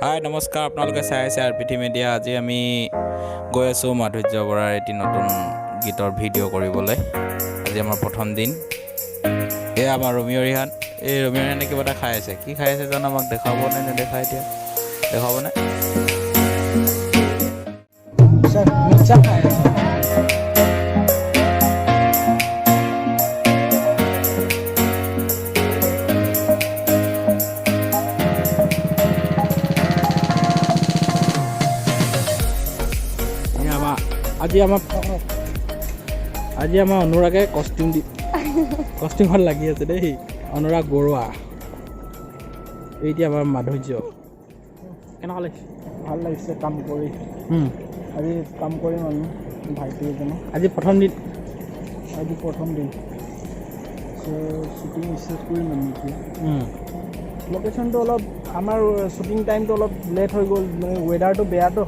হাই নমস্কাৰ আপোনালোকে চাই আছে আৰপিটি মিডিয়া আজি আমি গৈ আছোঁ মাধুৰ্য বৰাৰ এটি নতুন গীতৰ ভিডিঅ' কৰিবলৈ আজি আমাৰ প্ৰথম দিন এয়া আমাৰ ৰমিঅ ৰিহান এই ৰমিঅ ৰিহানে কিবা এটা খাই আছে কি খাই আছে জানো আমাক দেখাবনে নেদেখাই এতিয়া দেখাবনে মিৰ্চা খাই আছে আজি আমাৰ অনুৰাগে কষ্টিউমত লাগি আছে দেই অনুৰাগ বৰুৱা এতিয়া আমাৰ মাধুৰ্য কেনেকুৱা লাগিছে ভাল লাগিছে কাম কৰি আজি কাম কৰিম আমি ভাইটি এজনক আজি প্ৰথম দিন শ্বুটিং ষ্টাৰ্ট কৰিম আমি এতিয়া লোকেশ্যনটো অলপ আমাৰ শ্বুটিং টাইমটো অলপ লেট হৈ গ'ল মানে ৱেডাৰটো বেয়াটো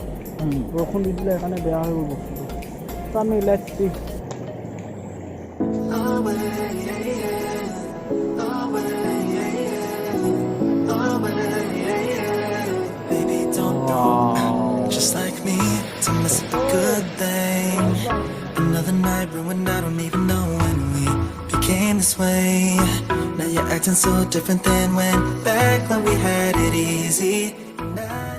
বৰষুণ দি দিলে সেইকাৰণে বেয়া হৈ গ'ল বস্তুটো তো আমি late Just like me, to miss a good thing. Another night ruined, I don't even know when we became this way. Now you're acting so different than when we had it easy. Now